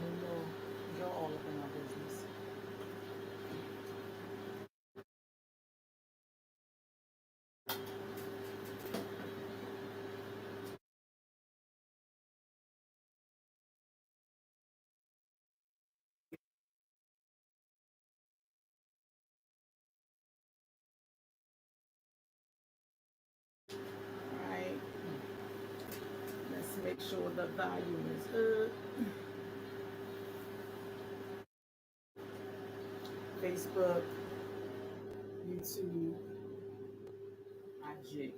know you're all up in our business. All right. Let's make sure the volume is good. Facebook, YouTube, IG.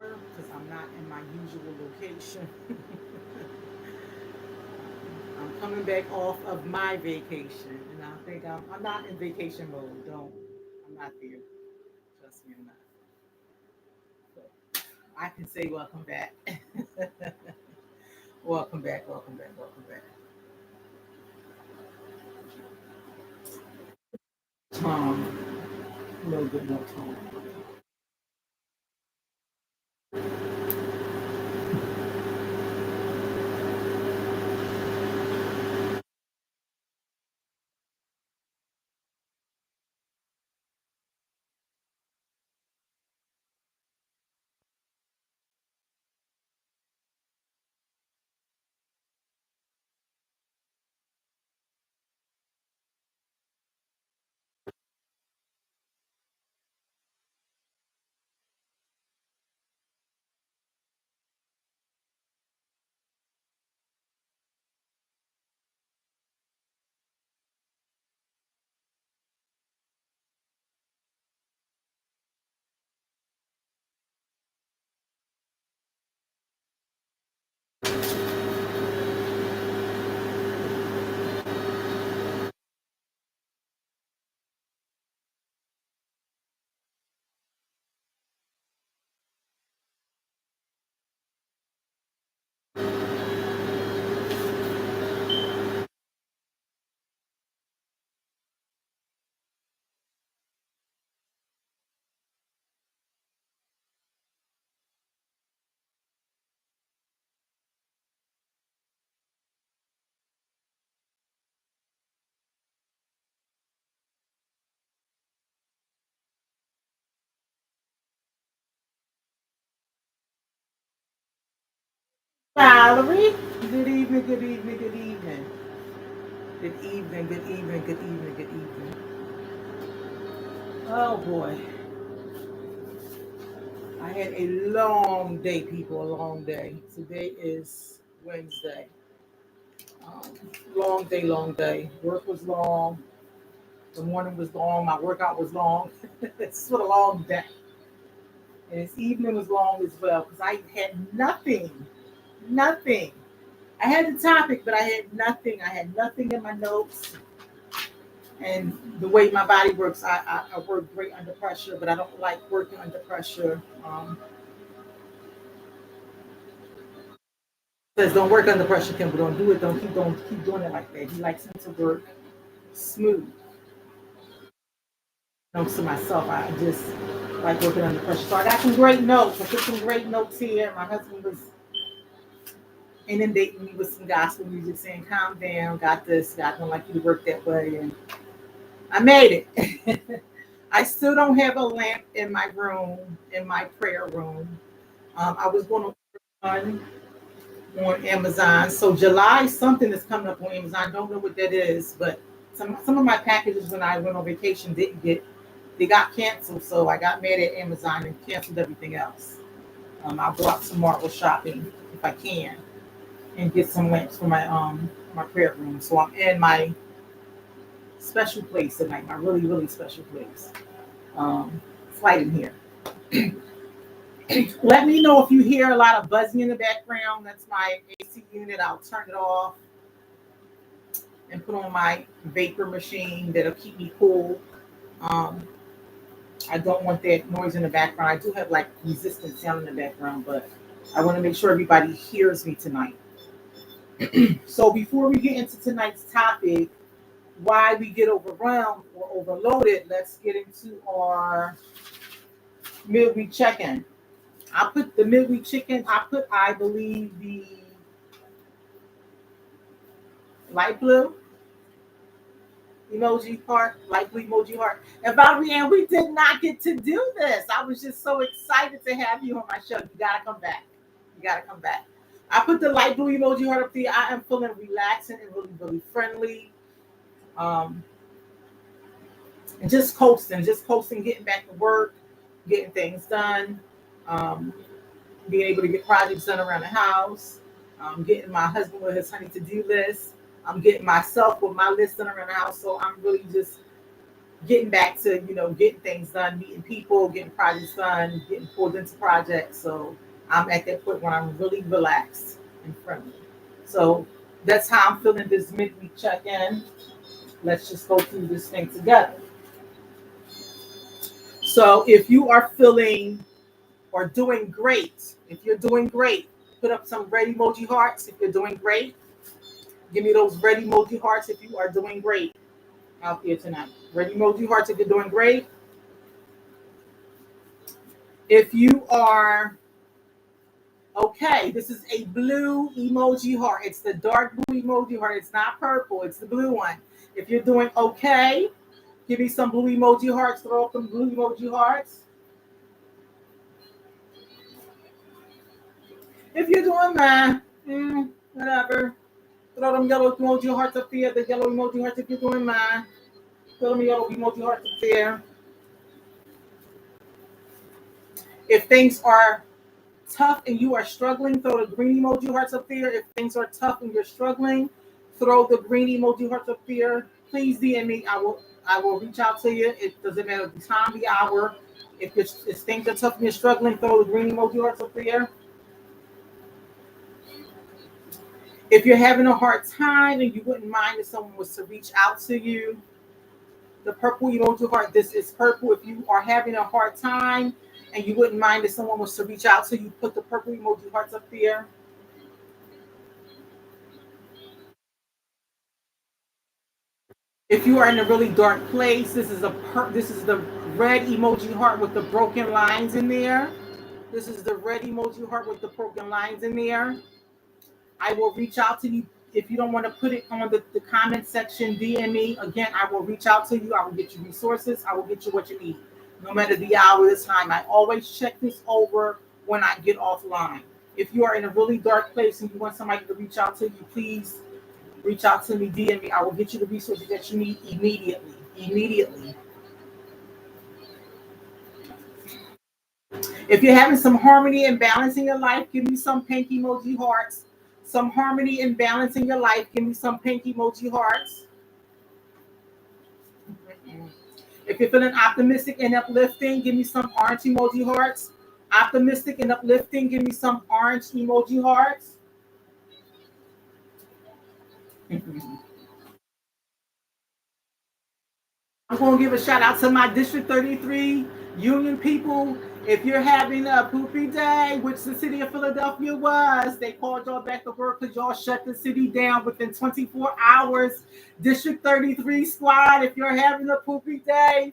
Because I'm not in my usual location. I'm coming back off of my vacation, and I think I'm not in vacation mode. Don't. I'm not there. Trust me, I'm not. So I can say welcome back. Welcome back, welcome back, welcome back. Tom, no good, no Tom. Valerie, good evening, good evening, good evening. Good evening, good evening, good evening, good evening. Oh boy, I had a long day, people, a long day. Today is Wednesday. Um, Long day, long day. Work was long. The morning was long. My workout was long. It's what a long day. And this evening was long as well because I had nothing, nothing. I had the topic, but I had nothing. I had nothing in my notes. And the way my body works, I work great under pressure, but I don't like working under pressure. Says don't work under pressure, Kimber. Don't do it. Don't keep doing it like that. He likes him to work smooth. To myself, I just like working under pressure. So I got some great notes. I put some great notes here. My husband was inundating me with some gospel music, saying, "Calm down. Got this. God don't like you to work that way." And I made it. I still don't have a lamp in my room, in my prayer room. I was going to order one on Amazon. So July something is coming up on Amazon. I don't know what that is, but some of my packages when I went on vacation didn't get they got canceled. So I got mad at Amazon and canceled everything else. I'll go out tomorrow shopping if I can and get some lamps for my prayer room. So I'm in my special place tonight, my really really special place. It's light in here. Let me know if you hear a lot of buzzing in the background. That's my AC unit. I'll turn it off and put on my vapor machine that'll keep me cool. Um, I don't want that noise in the background. I do have like resistant sound in the background, but I want to make sure everybody hears me tonight. So before we get into tonight's topic, why we get overwhelmed or overloaded, let's get into our midweek check-in. I put the midweek chicken. I believe, the light blue emoji heart, light blue emoji heart. And Valerie Ann, we did not get to do this. I was just so excited to have you on my show. You gotta come back. You gotta come back. I put the light blue emoji heart up there. I am feeling relaxing and really, really friendly. Um, and just coasting, getting back to work, getting things done. Um, Being able to get projects done around the house, getting my husband with his honey to-do list. I'm getting myself with my list done around the house. So I'm really just getting back to, getting things done, meeting people, getting projects done, getting pulled into projects. So I'm at that point where I'm really relaxed and friendly. So that's how I'm feeling this midweek check-in. Let's just go through this thing together. So if you are feeling or doing great, if you're doing great, put up some red emoji hearts if you're doing great. Give me those red emoji hearts if you are doing great out there tonight. Red emoji hearts if you're doing great. If you are okay, this is a blue emoji heart. It's the dark blue emoji heart. It's not purple, it's the blue one. If you're doing okay, give me some blue emoji hearts. Throw up some blue emoji hearts. If you're doing that, whatever. Throw them yellow emoji hearts up there. The yellow emoji hearts if you're doing mine. Throw them yellow emoji hearts up there. If things are tough and you are struggling, throw the green emoji hearts up there. If things are tough and you're struggling, throw the green emoji hearts up there. Please DM me. I will reach out to you. It doesn't matter the time, the hour. If things are tough and you're struggling, throw the green emoji hearts up there. If you're having a hard time and you wouldn't mind if someone was to reach out to you, the purple emoji heart, this is purple. If you are having a hard time and you wouldn't mind if someone was to reach out to you, put the purple emoji hearts up there. If you are in a really dark place, this is the red emoji heart with the broken lines in there. This is the red emoji heart with the broken lines in there. I will reach out to you. If you don't want to put it on the comment section, DM me. Again, I will reach out to you. I will get you resources. I will get you what you need. No matter the hour, the time. I always check this over when I get offline. If you are in a really dark place and you want somebody to reach out to you, please reach out to me, DM me. I will get you the resources that you need immediately. Immediately. If you're having some harmony and balance in your life, give me some pink emoji hearts. Some harmony and balance in your life, give me some pink emoji hearts. If you're feeling optimistic and uplifting, give me some orange emoji hearts. Optimistic and uplifting, give me some orange emoji hearts. I'm going to give a shout out to my District 33 union people. If you're having a poopy day, which the city of Philadelphia was, they called y'all back to work because y'all shut the city down within 24 hours. District 33 squad, if you're having a poopy day,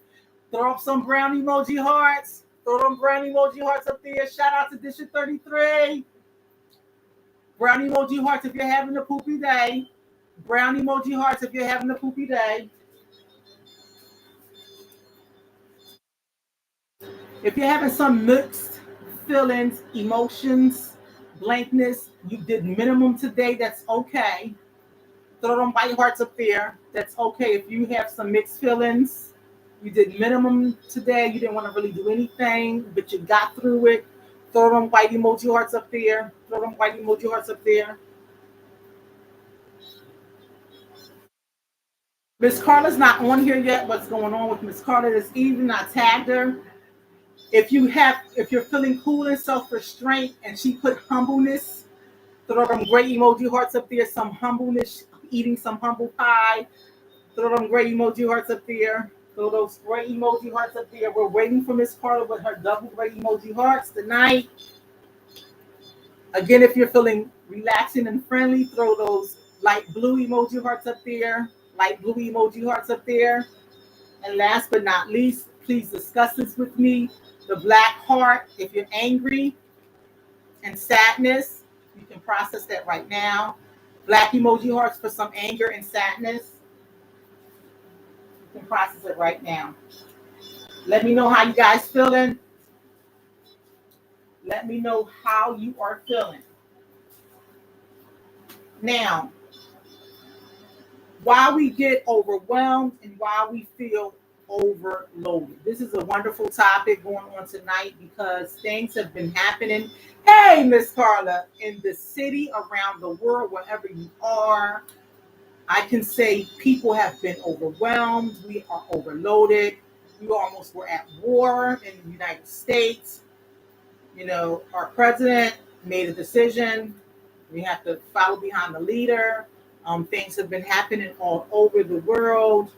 throw up some brown emoji hearts. Throw them brown emoji hearts up there. Shout out to District 33. Brown emoji hearts if you're having a poopy day. Brown emoji hearts if you're having a poopy day. If you're having some mixed feelings, emotions, blankness, you did minimum today, that's okay. Throw them white hearts up there. That's okay. If you have some mixed feelings, you did minimum today, you didn't want to really do anything, but you got through it. Throw them white emoji hearts up there. Throw them white emoji hearts up there. Miss Carla's not on here yet. What's going on with Miss Carla this evening? I tagged her. If you're feeling cool and self-restraint, and she put humbleness, throw them great emoji hearts up there. Some humbleness, eating some humble pie. Throw them great emoji hearts up there. Throw those great emoji hearts up there. We're waiting for Miss Carla with her double great emoji hearts tonight. Again, if you're feeling relaxing and friendly, throw those light blue emoji hearts up there, light blue emoji hearts up there. And last but not least, please discuss this with me. The black heart, if you're angry and sadness, you can process that right now. Black emoji hearts for some anger and sadness. You can process it right now. Let me know how you guys feeling. Let me know how you are feeling. Now, why we get overwhelmed and why we feel overloaded. This is a wonderful topic going on tonight because things have been happening. Hey, Miss Carla, in the city, around the world, wherever you are, I can say people have been overwhelmed. We are overloaded. We almost were at war in the United States. You know, our president made a decision. We have to follow behind the leader. Things have been happening all over the world.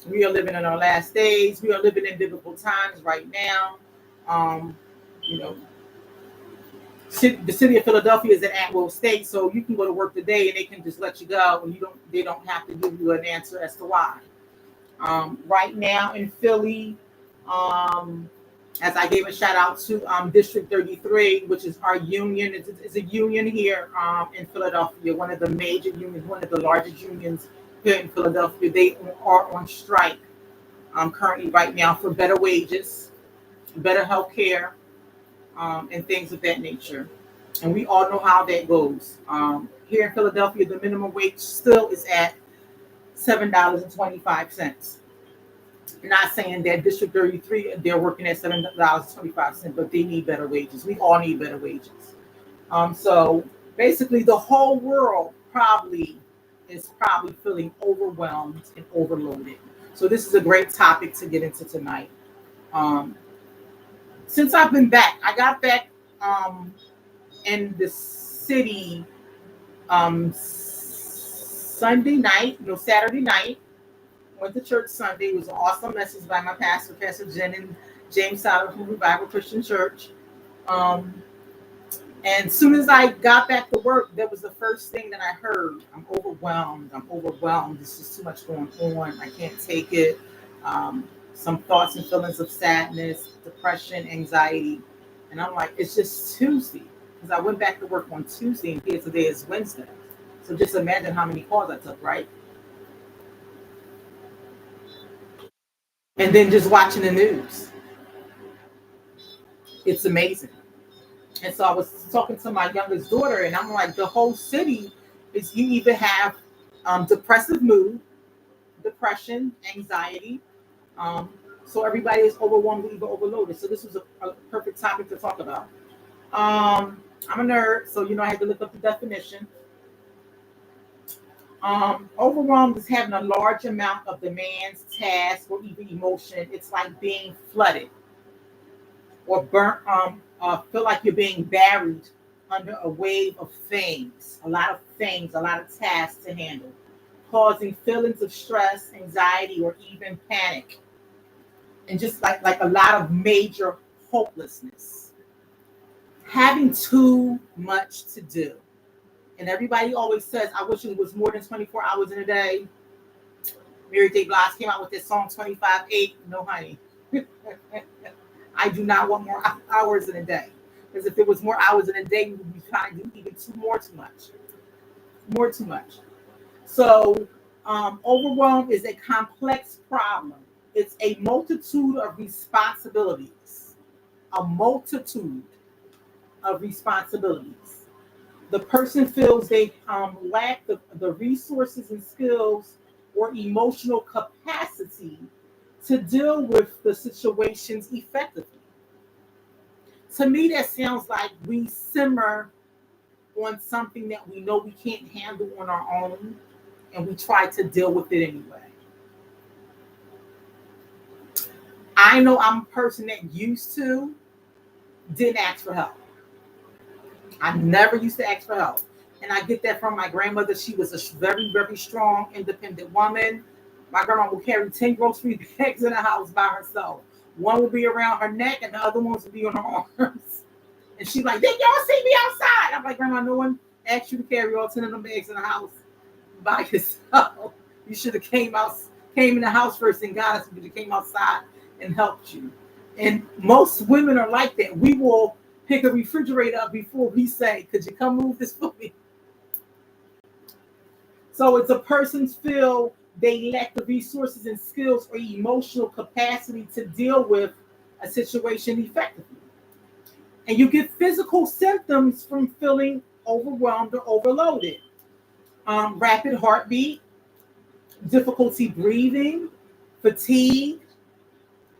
We are living in our last days. We are living in biblical times right now. Um, you know, the city of Philadelphia is an at-will state, so you can go to work today and they can just let you go, and they don't have to give you an answer as to why. Right now in Philly, um, as I gave a shout out to District 33, which is our union. It's a union here in Philadelphia, one of the major unions, one of the largest unions here in Philadelphia. They are on strike currently right now for better wages, better health care, and things of that nature. And we all know how that goes. Here in Philadelphia, the minimum wage still is at $7.25. Not saying that District 33, they're working at $7.25, but they need better wages. We all need better wages. So basically, the whole world is probably feeling overwhelmed and overloaded. So this is a great topic to get into tonight. Um, since I've been back, I got back in the city Sunday night, no, Saturday night. Went to church Sunday. It was an awesome message by my pastor, Pastor Jen and James Sauter from Revival Christian Church. Um, and as soon as I got back to work, that was the first thing that I heard. I'm overwhelmed. I'm overwhelmed. There's just too much going on. I can't take it. Some thoughts and feelings of sadness, depression, anxiety. And I'm like, it's just Tuesday. Because I went back to work on Tuesday and here today is Wednesday. So just imagine how many calls I took, right? And then just watching the news. It's amazing. And so I was talking to my youngest daughter, and I'm like, the whole city is you either have depressive mood, depression, anxiety. Um, so everybody is overwhelmed, even overloaded. So this was a perfect topic to talk about. I'm a nerd, so I had to look up the definition. Overwhelmed is having a large amount of demands, tasks, or even emotion. It's like being flooded or burnt, feel like you're being buried under a wave of things, a lot of tasks to handle, causing feelings of stress, anxiety, or even panic, and just like a lot of major hopelessness, having too much to do. And everybody always says, I wish it was more than 24 hours in a day. Mary J. Blige came out with this song 25/8. No, honey. I do not want more hours in a day. Because if there was more hours in a day, we would be trying to do even too much. More too much. So overwhelm is a complex problem. It's a multitude of responsibilities. A multitude of responsibilities. The person feels they lack the resources and skills or emotional capacity to deal with the situations effectively. To me, that sounds like we simmer on something that we know we can't handle on our own, and we try to deal with it anyway. I know I'm a person that used to didn't ask for help. I never used to ask for help. And I get that from my grandmother. She was a very, very strong, independent woman. My grandma would carry 10 grocery bags in the house by herself. One would be around her neck and the other ones would be on her arms. And she's like, did y'all see me outside? I'm like, Grandma, no one asked you to carry all 10 of them bags in the house by yourself. You should have came in the house first and got us, but you came outside and helped you. And most women are like that. We will pick a refrigerator up before we say, could you come move this for me? So it's a person's feel they lack the resources and skills or emotional capacity to deal with a situation effectively. And you get physical symptoms from feeling overwhelmed or overloaded. Rapid heartbeat, difficulty breathing, fatigue.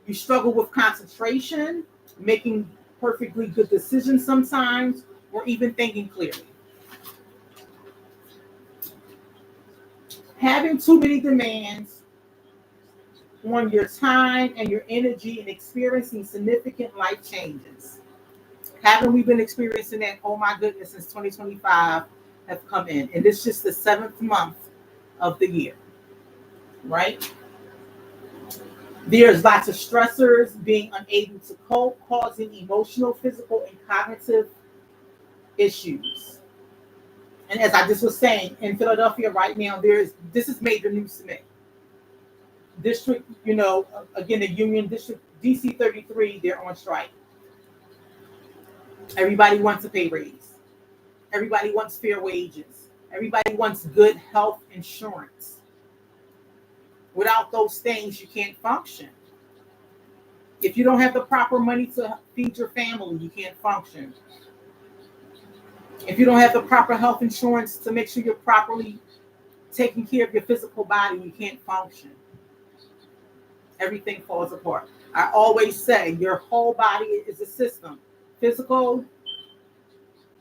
You struggle with concentration, making perfectly good decisions sometimes, or even thinking clearly. Having too many demands on your time and your energy and experiencing significant life changes. Haven't we been experiencing that? Oh my goodness, since 2025 have come in. And it's just the 7th month of the year, right? There's lots of stressors, being unable to cope, causing emotional, physical, and cognitive issues. And as I just was saying, in Philadelphia right now, this is major news to me. District, again, the Union District, DC 33, they're on strike. Everybody wants a pay raise. Everybody wants fair wages. Everybody wants good health insurance. Without those things, you can't function. If you don't have the proper money to feed your family, you can't function. If you don't have the proper health insurance to make sure you're properly taking care of your physical body, you can't function. Everything falls apart. I always say your whole body is a system: physical,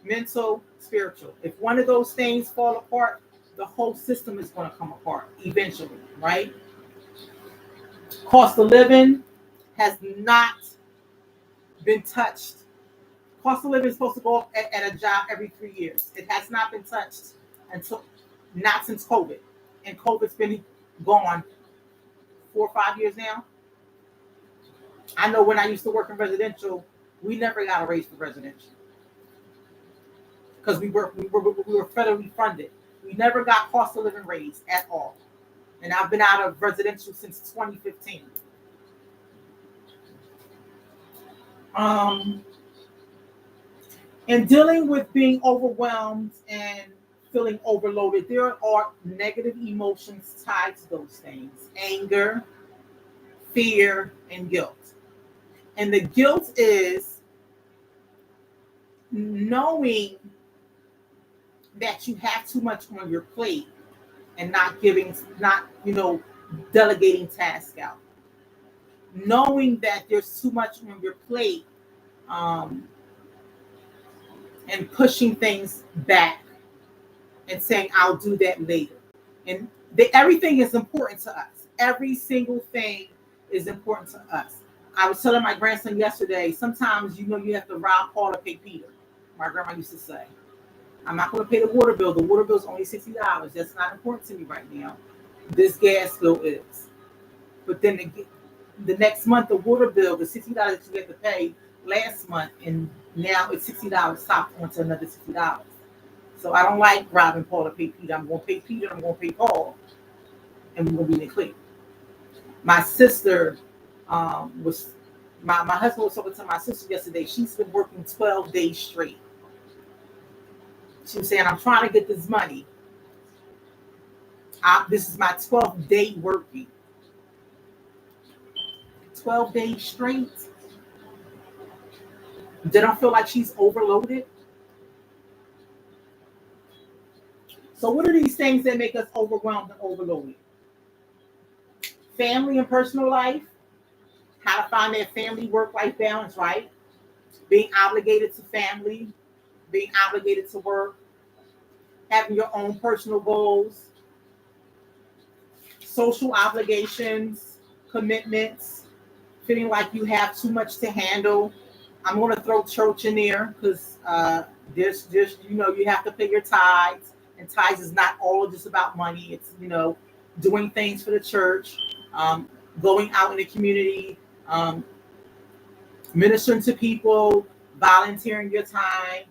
mental, spiritual. If one of those things fall apart, the whole system is going to come apart eventually, right? Cost of living has not been touched. Cost of living is supposed to go up at a job every 3 years. It has not been touched not since COVID. And COVID's been gone 4 or 5 years now. I know when I used to work in residential, we never got a raise for residential because we were federally funded. We never got cost of living raise at all. And I've been out of residential since 2015. And dealing with being overwhelmed and feeling overloaded, there are negative emotions tied to those things: anger, fear, and guilt. And the guilt is knowing that you have too much on your plate and not delegating tasks out. Knowing that there's too much on your plate, and pushing things back and saying, I'll do that later. And everything is important to us. Every single thing is important to us. I was telling my grandson yesterday, sometimes you have to rob Paul to pay Peter. My grandma used to say, I'm not going to pay the water bill. The water bill is only $60. That's not important to me right now. This gas bill is. But then the next month, the water bill, the $60 that you had to pay last month, and now it's $60 topped onto another $60. So I don't like robbing Paul to pay Peter. I'm going to pay Peter, I'm going to pay Paul, and we're going to be in the clear. My sister my husband was talking to my sister yesterday. She's been working 12 days straight. She was saying, I'm trying to get this money. This is my 12th day working. 12 days straight. Did I feel like she's overloaded? So what are these things that make us overwhelmed and overloaded? Family and personal life. How to find that family work-life balance, right? Being obligated to family, being obligated to work, having your own personal goals, social obligations, commitments, feeling like you have too much to handle. I'm going to throw church in there because there's just, you have to pay your tithes, and tithes is not all just about money. It's, doing things for the church, going out in the community, ministering to people, volunteering your time,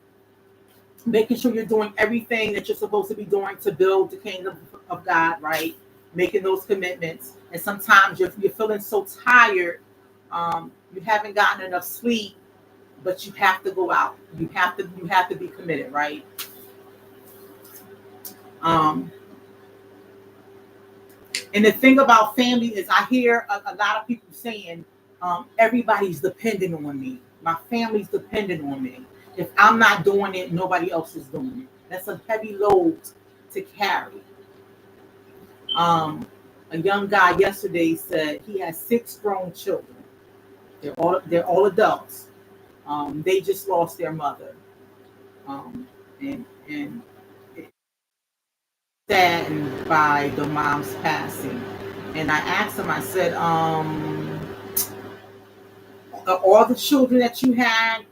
making sure you're doing everything that you're supposed to be doing to build the kingdom of God, right? Making those commitments. And sometimes you're feeling so tired, you haven't gotten enough sleep, but you have to go out. You have to be committed, right? Um, and the thing about family is I hear a lot of people saying, everybody's dependent on me. My family's dependent on me. If I'm not doing it, nobody else is doing it. That's a heavy load to carry. Um, a young guy yesterday said he has 6 grown children. They're all adults. They just lost their mother, and saddened by the mom's passing. And I asked him, I said, all the children that you had,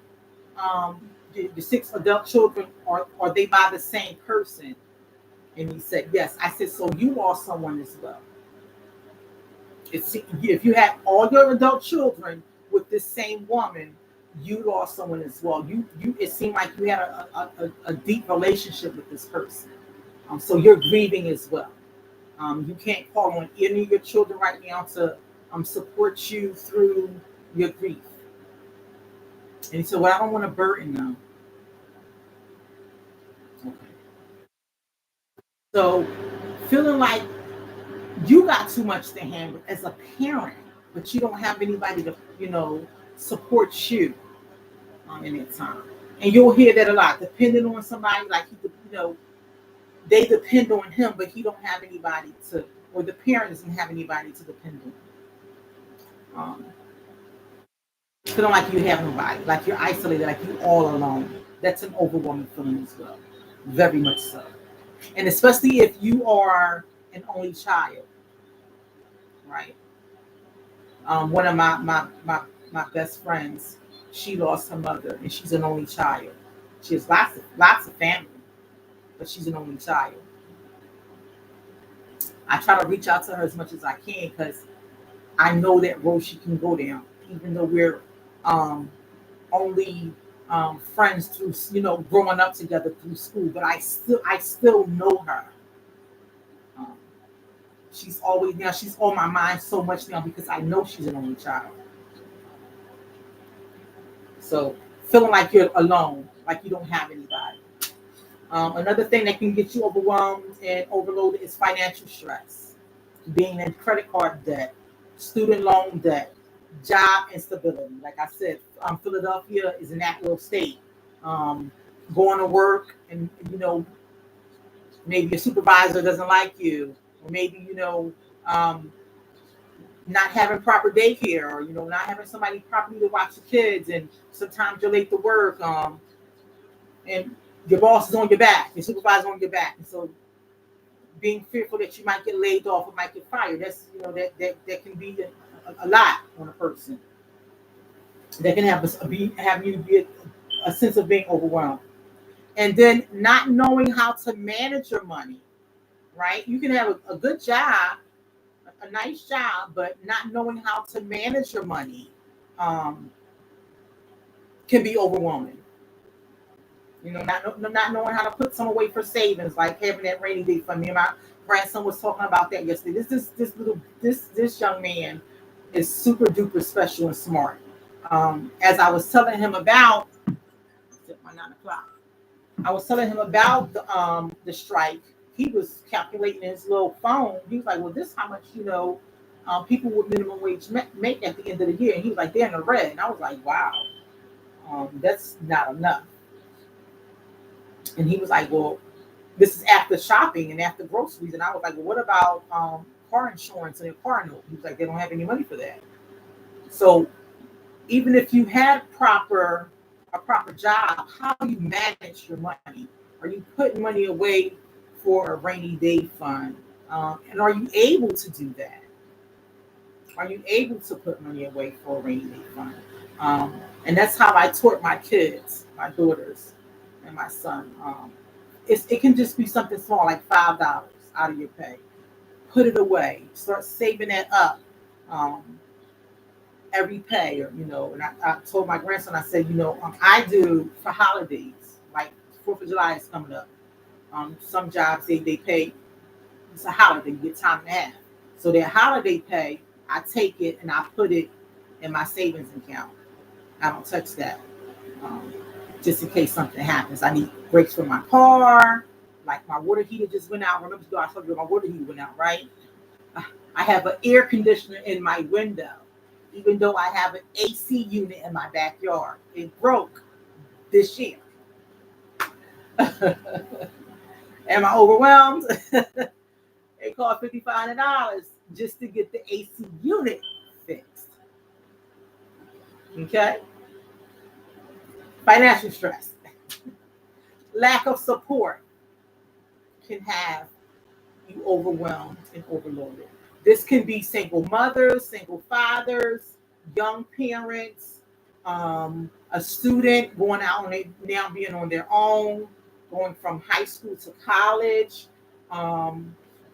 the 6 adult children, are they by the same person? And he said, yes. I said, so you lost someone as well. If you had all your adult children with this same woman, you lost someone as well. It seemed like you had a deep relationship with this person. So you're grieving as well. You can't call on any of your children right now to support you through your grief. And he said, well, I don't want to burden them. Okay. So feeling like you got too much to handle as a parent, but you don't have anybody to, support you in that time. And you'll hear that a lot, depending on somebody, like, they depend on him, but he don't have anybody to, or the parent doesn't have anybody to depend on. Feeling like you have nobody, like you're isolated, like you're all alone. That's an overwhelming feeling as well. Very much so. And especially if you are an only child, right? One of my best friends, she lost her mother, and she's an only child. She has lots of family, but she's an only child. I try to reach out to her as much as I can because I know that road she can go down, even though we're um, only friends through, growing up together through school. But I still know her. Um, she's on my mind so much now because I know she's an only child. So feeling like you're alone, like you don't have anybody. Another thing that can get you overwhelmed and overloaded is financial stress, being in credit card debt, student loan debt, job instability. Like I said, Philadelphia is in that little state. Um, Going to work, and maybe your supervisor doesn't like you, or maybe um, not having proper daycare, or not having somebody properly to watch the kids, and sometimes you're late to work. And your boss is on your back, your supervisor on your back, and so being fearful that you might get laid off or might get fired. That's that can be a lot on a person. That can have you be a sense of being overwhelmed, and then not knowing how to manage your money. Right? You can have a good job, a nice job, but not knowing how to manage your money um, can be overwhelming. Not knowing how to put some away for savings, like having that rainy day fund. Me and my grandson was talking about that yesterday. This young man is super duper special and smart. As I was telling him about, it's my 9 o'clock. I was telling him about the strike. He was calculating his little phone. He was like, "Well, this is how much people with minimum wage make at the end of the year." And he was like, "They're in the red." And I was like, "Wow, that's not enough." And he was like, well, this is after shopping and after groceries. And I was like, well, what about car insurance and a car note? He was like, they don't have any money for that. So even if you had a proper job, how do you manage your money? Are you putting money away for a rainy day fund? And are you able to do that? Are you able to put money away for a rainy day fund? And that's how I taught my kids, my daughters, and my son. It can just be something small, like $5 out of your pay. Put it away. Start saving that up. Um, every pay, or and I told my grandson, I said, I do for holidays, like 4th of July is coming up. Some jobs they pay, it's a holiday, you get time and a half. So their holiday pay, I take it and I put it in my savings account. I don't touch that. Um, just in case something happens. I need brakes for my car. Like my water heater just went out. Remember, I told you my water heater went out, right? I have an air conditioner in my window, even though I have an AC unit in my backyard. It broke this year. Am I overwhelmed? It cost $5,500 just to get the AC unit fixed. Okay? Financial stress. Lack of support can have you overwhelmed and overloaded. This can be single mothers, single fathers, young parents, a student going out on now being on their own, going from high school to college.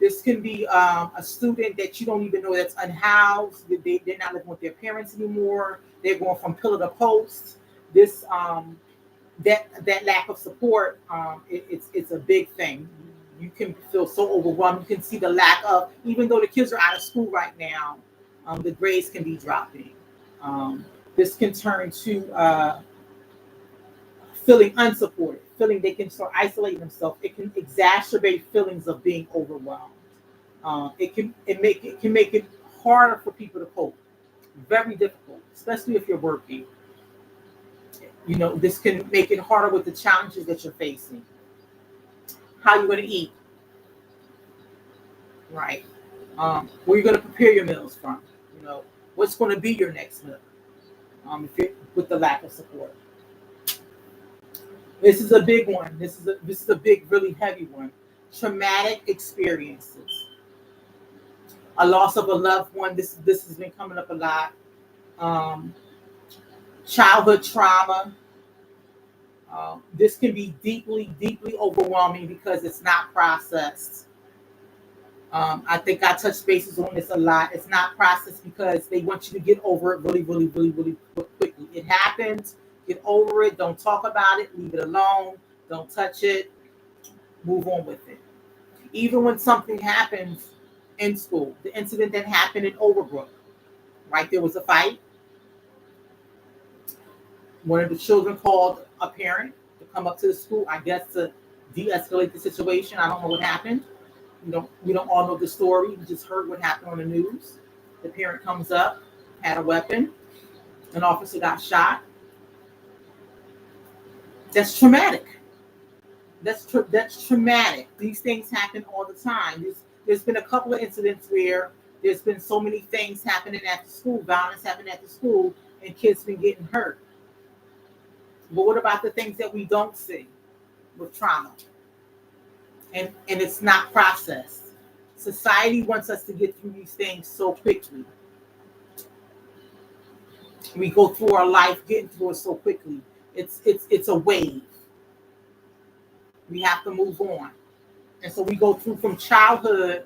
This can be a student that you don't even know that's unhoused. They're not living with their parents anymore. They're going from pillar to post. This that lack of support, it's a big thing. You can feel so overwhelmed. You can see the lack of, even though the kids are out of school right now, the grades can be dropping. This can turn to feeling unsupported, feeling they can start isolating themselves. It can exacerbate feelings of being overwhelmed. It can make it harder for people to cope. Very difficult, especially if you're working. This can make it harder with the challenges that you're facing. How you're going to eat, right? Where you're going to prepare your meals from. What's going to be your next meal. If you're with the lack of support. This is a big one. This is a big, really heavy one. Traumatic experiences. A loss of a loved one. This has been coming up a lot. Childhood trauma. This can be deeply, deeply overwhelming because it's not processed. I think I touched bases on this a lot. It's not processed because they want you to get over it really, really, really, really quickly. It happens. Get over it. Don't talk about it. Leave it alone. Don't touch it. Move on with it. Even when something happens in school, the incident that happened in Overbrook, right? There was a fight. One of the children called a parent to come up to the school, I guess, to de-escalate the situation. I don't know what happened. We don't all know the story. We just heard what happened on the news. The parent comes up, had a weapon. An officer got shot. That's traumatic. That's traumatic. These things happen all the time. There's been a couple of incidents where there's been so many things happening at the school, violence happening at the school, and kids been getting hurt. But what about the things that we don't see with trauma? And it's not processed. Society wants us to get through these things so quickly. We go through our life getting through it so quickly. It's a wave. We have to move on. And so we go through from childhood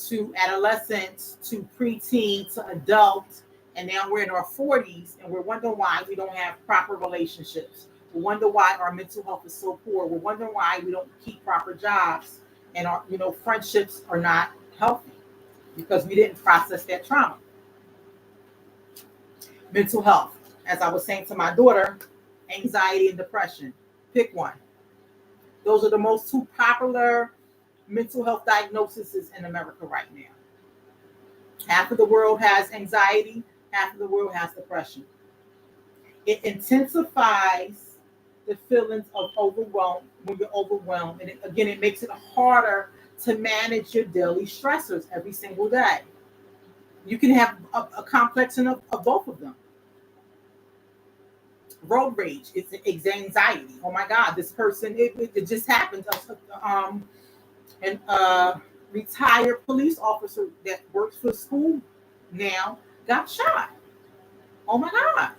to adolescence to preteen to adult, and now we're in our 40s, and we're wondering why we don't have proper relationships. We wonder why our mental health is so poor. We wonder why we don't keep proper jobs, and our friendships are not healthy because we didn't process that trauma. Mental health, as I was saying to my daughter, anxiety and depression. Pick one. Those are the most two popular mental health diagnoses in America right now. Half of the world has anxiety, half of the world has depression. It intensifies the feelings of overwhelm when you're overwhelmed. And it makes it harder to manage your daily stressors every single day. You can have a complex of both of them. Road rage, it's anxiety. Oh my God, this person, it just happened. An retired police officer that works for school now got shot. Oh my God.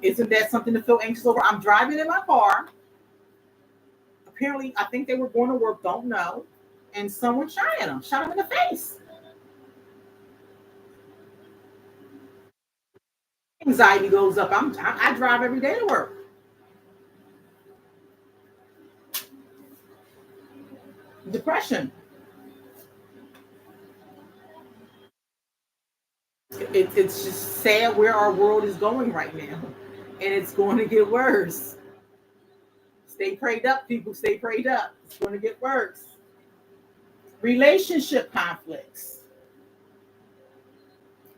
Isn't that something to feel anxious over? I'm driving in my car. Apparently, I think they were going to work, don't know. And someone shot him in the face. Anxiety goes up. I drive every day to work. Depression. It's just sad where our world is going right now, and it's going to get worse. Stay prayed up, people. Stay prayed up. It's going to get worse. Relationship conflicts.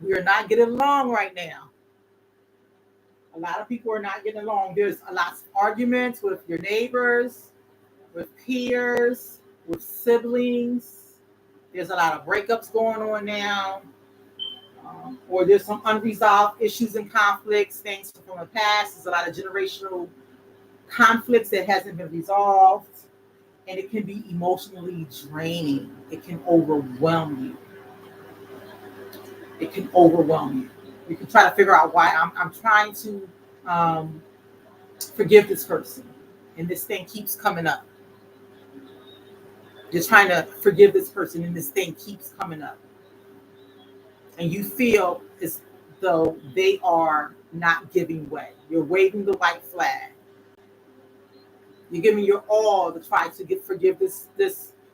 We are not getting along right now. A lot of people are not getting along. There's a lot of arguments with your neighbors, with peers, with siblings. There's a lot of breakups going on now. Or there's some unresolved issues and conflicts, things from the past. There's a lot of generational conflicts that hasn't been resolved. And it can be emotionally draining. It can overwhelm you. It can overwhelm you. You can try to figure out why I'm trying to forgive this person, and this thing keeps coming up. You're trying to forgive this person, and this thing keeps coming up. And you feel as though they are not giving way. You're waving the white flag. You're giving your all to try to forgive this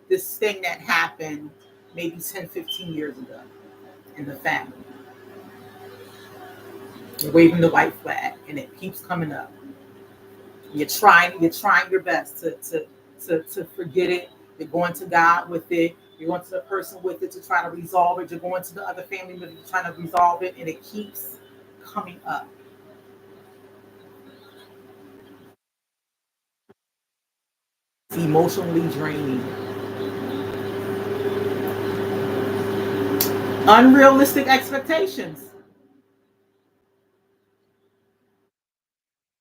thing that happened maybe 10, 15 years ago in the family. You're waving the white flag, and it keeps coming up. You're trying your best to forget it. You're going to God with it. You're going to the person with it to try to resolve it. You're going to the other family member to try to resolve it, and it keeps coming up. It's emotionally draining. Unrealistic expectations.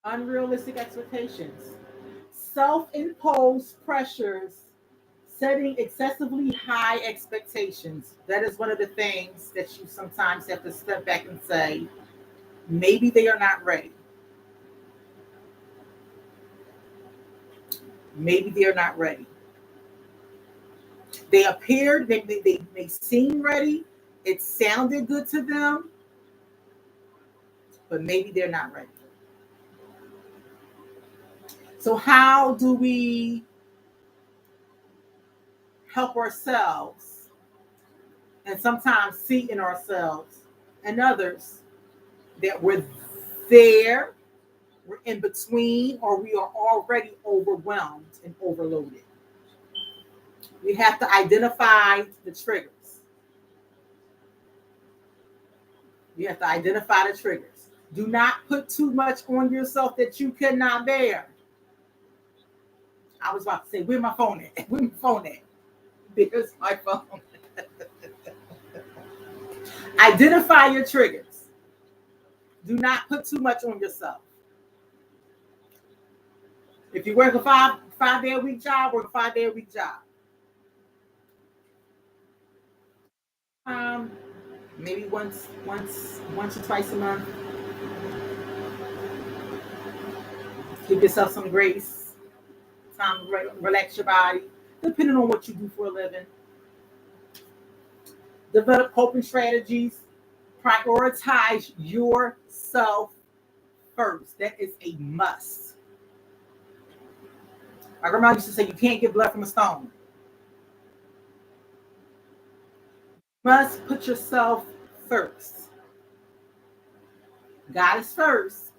Unrealistic expectations. Self-imposed pressures, setting excessively high expectations. That is one of the things that you sometimes have to step back and say, maybe they are not ready. Maybe they are not ready. They appeared, they seemed ready. It sounded good to them, but maybe they're not ready. So how do we help ourselves and sometimes see in ourselves and others that we're there, we're in between, or we are already overwhelmed and overloaded? We have to identify the triggers. You have to identify the triggers. Do not put too much on yourself that you cannot bear. I was about to say, where's my phone at? Where's my phone at? There's my phone. Identify your triggers. Do not put too much on yourself. If you work a five-day-a-week job, work a 5-day-a-week job. Maybe once or twice a month. Give yourself some grace. Time to relax your body, depending on what you do for a living. Develop coping strategies. Prioritize yourself first. That is a must. My grandma used to say, you can't get blood from a stone. You must put yourself first. God is first.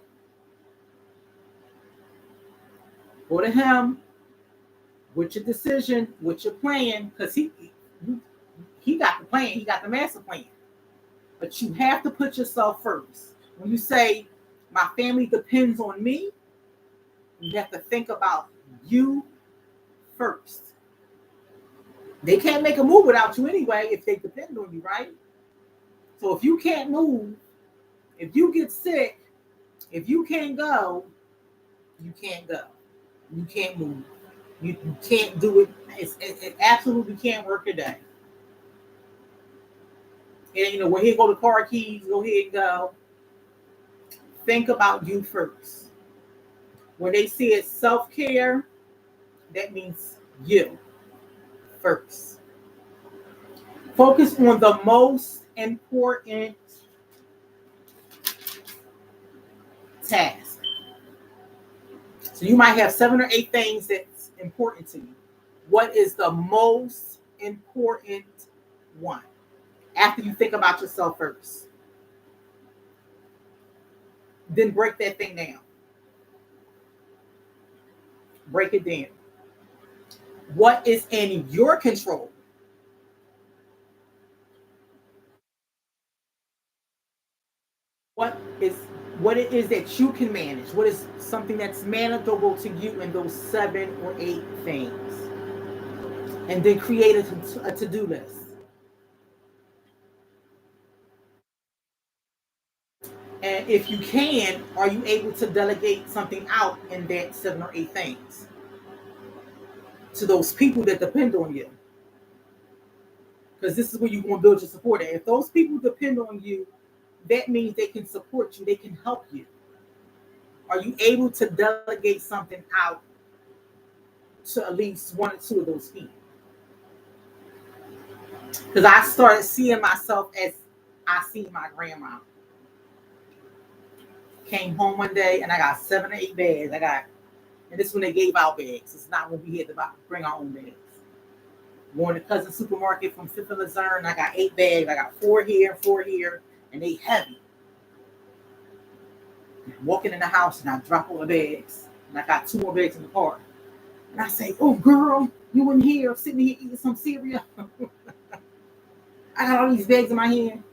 Go to him with your decision, with your plan, because he got the plan, he got the master plan. But you have to put yourself first. When you say, my family depends on me, you have to think about you first. They can't make a move without you anyway if they depend on you, right? So if you can't move, if you get sick, if you can't go, you can't go. You can't move. You can't do it. It absolutely can't work a day. And when he go to car keys, go ahead and go. Think about you first. When they say it's self-care, that means you first. Focus on the most important task. So you might have 7 or 8 things that's important to you. What is the most important one? After you think about yourself first, then break that thing down. Break it down. What is in your control? What is what it is that you can manage? What is something that's manageable to you in those 7 or 8 things? And then create a to-do list. And if you can, are you able to delegate something out in that 7 or 8 things to those people that depend on you? Because this is where you want to build your support at. If those people depend on you, that means they can support you, they can help you. Are you able to delegate something out to at least 1 or 2 of those people? Because I started seeing myself as I see my grandma. Came home one day and I got 7 or 8 bags. And this is when they gave out bags. It's not when we had to bring our own bags. Going to cousin supermarket from Fifth and Luzerne, I got 8 bags. I got 4 here, 4 here, and they heavy. Walking in the house and I drop all the bags. And I got 2 more bags in the car. And I say, "Oh girl, you in here sitting here eating some cereal?" I got all these bags in my hand.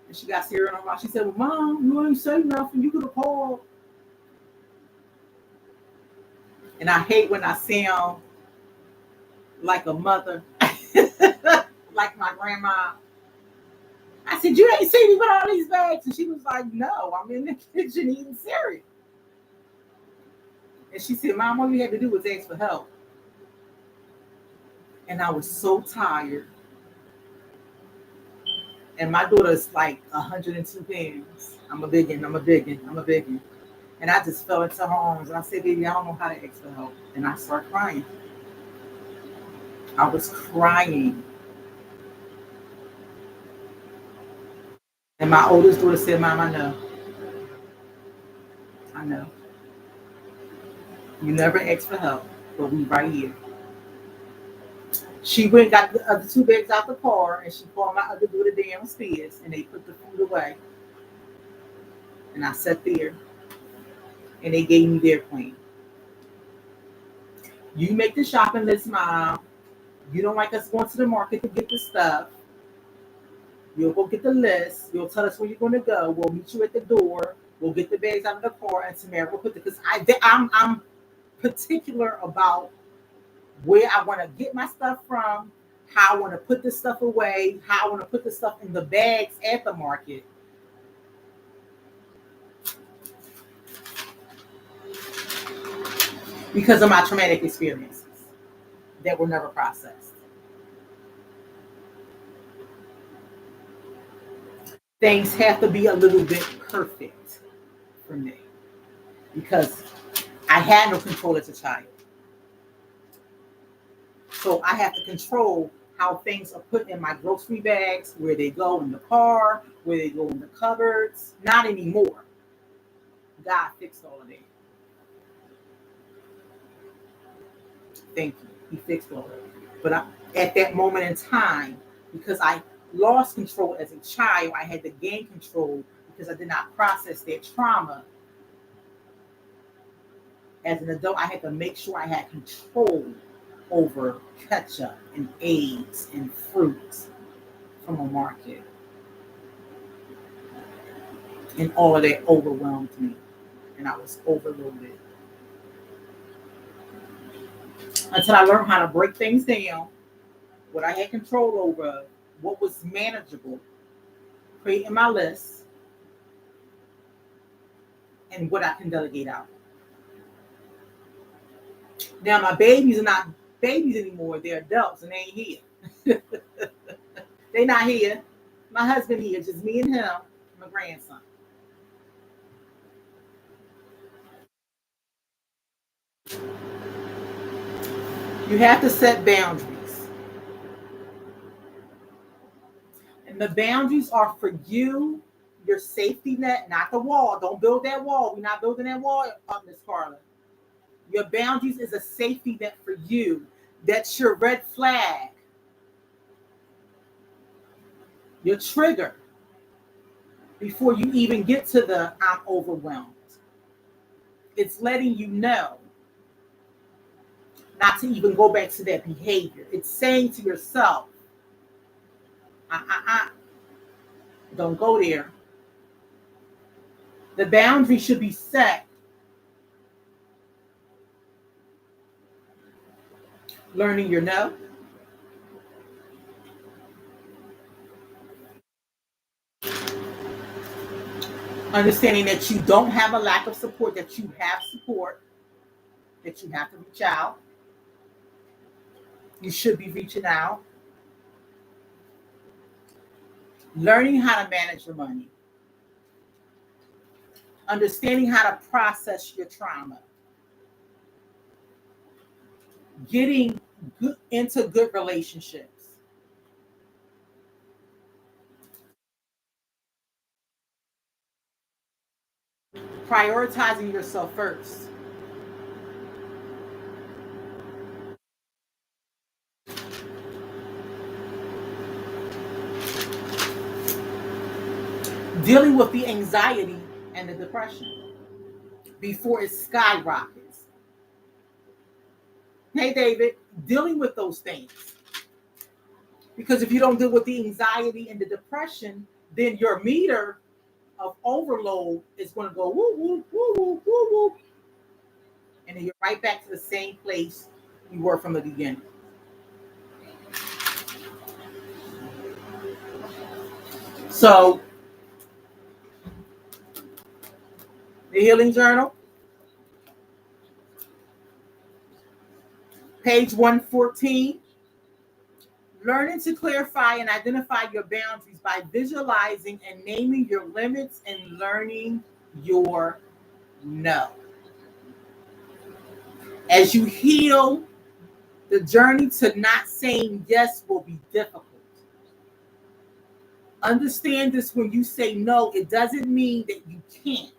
And she got cereal in her mouth. She said, "Well, Mom, you ain't say nothing. You could have called." And I hate when I sound like a mother, like my grandma. I said, "You ain't seen me with all these bags." And she was like, "No, I'm in the kitchen eating cereal." And she said, "Mom, all you had to do was ask for help." And I was so tired. And my daughter's like 102 pounds. I'm a biggin, I'm a biggin, I'm a biggin. And I just fell into her arms and I said, "Baby, I don't know how to ask for help." And I started crying. I was crying. And my oldest daughter said, "Mom, I know. I know. You never asked for help, but we right here." She went and got the other 2 bags out the car and she called my other daughter downstairs and they put the food away. And I sat there and they gave me their plan. "You make the shopping list, Mom. You don't like us going to the market to get the stuff. You'll go get the list. You'll tell us where you're going to go. We'll meet you at the door. We'll get the bags out of the car and Tamara will put the," because I'm particular about where I want to get my stuff from, how I want to put the stuff away, how I want to put the stuff in the bags at the market. Because of my traumatic experiences that were never processed. Things have to be a little bit perfect for me because I had no control as a child. So I have to control how things are put in my grocery bags, where they go in the car, where they go in the cupboards. Not anymore. God fixed all of that. Thank you. He fixed all of it. But at that moment in time, because I lost control as a child, I had to gain control because I did not process that trauma. As an adult, I had to make sure I had control over ketchup and eggs and fruits from a market. And all of that overwhelmed me. And I was overloaded. Until I learned how to break things down, what I had control over, what was manageable, creating my list, and what I can delegate out. Now my babies are not babies anymore. They're adults and they ain't here. They not here. My husband here, just me and him, my grandson. You have to set boundaries. And the boundaries are for you your safety net, not the wall. Don't build that wall. We're not building that wall up, Miss Carla. Your boundaries is a safety net for you. That's your red flag, your trigger before you even get to the I'm overwhelmed. It's letting you know not to even go back to that behavior. It's saying to yourself, don't go there. The boundary should be set. Learning your no. Understanding that you don't have a lack of support, that you have support, that you have to reach out. You should be reaching out. Learning how to manage your money. Understanding how to process your trauma. Getting into good relationships. Prioritizing yourself first. Dealing with the anxiety and the depression before it skyrockets. Hey, David, dealing with those things. Because if you don't deal with the anxiety and the depression, then your meter of overload is going to go woo, woo, woo, woo, woo, woo. And then you're right back to the same place you were from the beginning. So, the Healing Journal, page 114. Learning to clarify and identify your boundaries by visualizing and naming your limits and learning your no. As you heal, the journey to not saying yes will be difficult. Understand this: when you say no, it doesn't mean that you can't.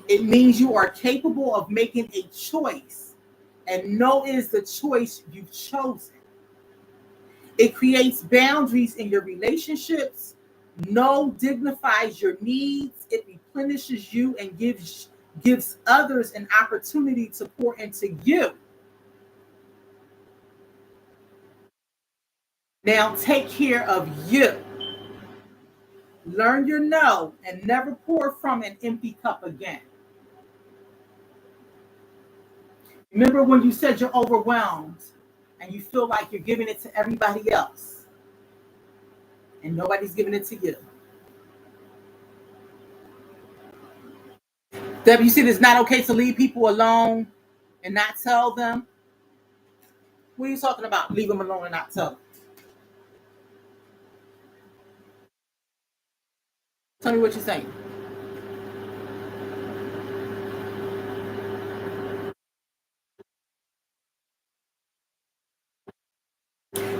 It means you are capable of making a choice, and no is the choice you've chosen. It creates boundaries in your relationships. No dignifies your needs. It replenishes you and gives others an opportunity to pour into you. Now take care of you. Learn your no and never pour from an empty cup again. Remember when you said you're overwhelmed and you feel like you're giving it to everybody else and nobody's giving it to you. Deb, you said it's not okay to leave people alone and not tell them. What are you talking about? Leave them alone and not tell them. Tell me what you're saying.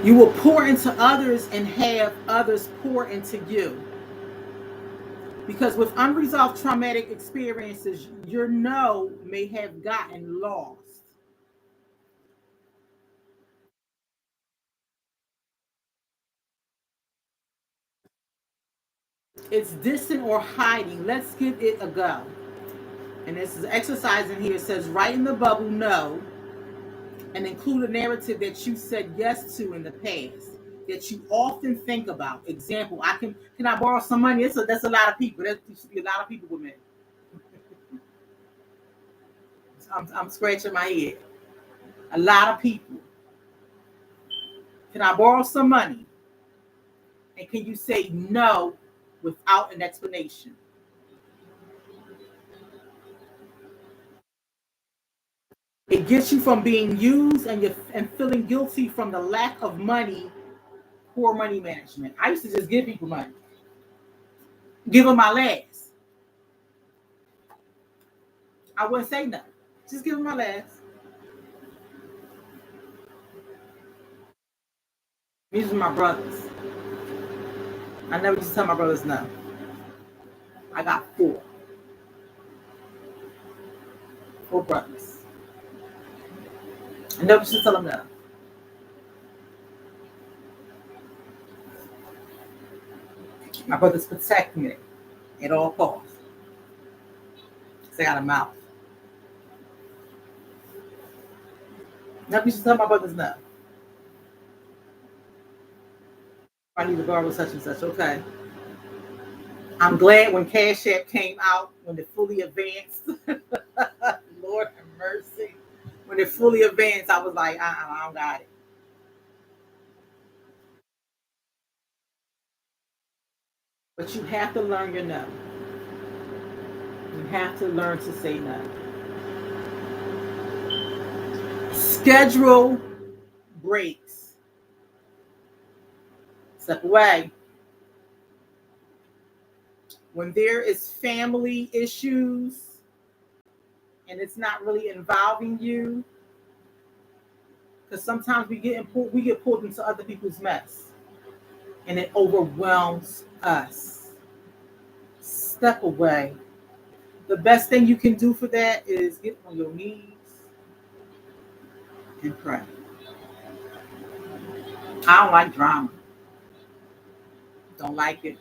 You will pour into others and have others pour into you. Because with unresolved traumatic experiences, your no may have gotten lost. It's distant or hiding. Let's give it a go. And this is exercise in here. It says, write in the bubble no and include a narrative that you said yes to in the past that you often think about. Example, can I borrow some money? That's a lot of people. There should be a lot of people with me. I'm scratching my head. A lot of people. Can I borrow some money? And can you say no without an explanation? It gets you from being used and feeling guilty from the lack of money, poor money management. I used to just give people money, give them my last. I wouldn't say nothing. Just give them my last. These are my brothers. I never used to tell my brothers no. I got four. Four brothers. I never used to tell them no. My brothers protect me at all costs. They got a mouth. Never used to tell my brothers no. I need to borrow such and such. Okay. I'm glad when Cash App came out, when it fully advanced. Lord have mercy. When it fully advanced, I was like, I don't got it. But you have to learn your no. You have to learn to say no. Schedule breaks. Step away. When there is family issues and it's not really involving you, because sometimes we get pulled into other people's mess and it overwhelms us. Step away. The best thing you can do for that is get on your knees and pray. I don't like drama. Don't like it.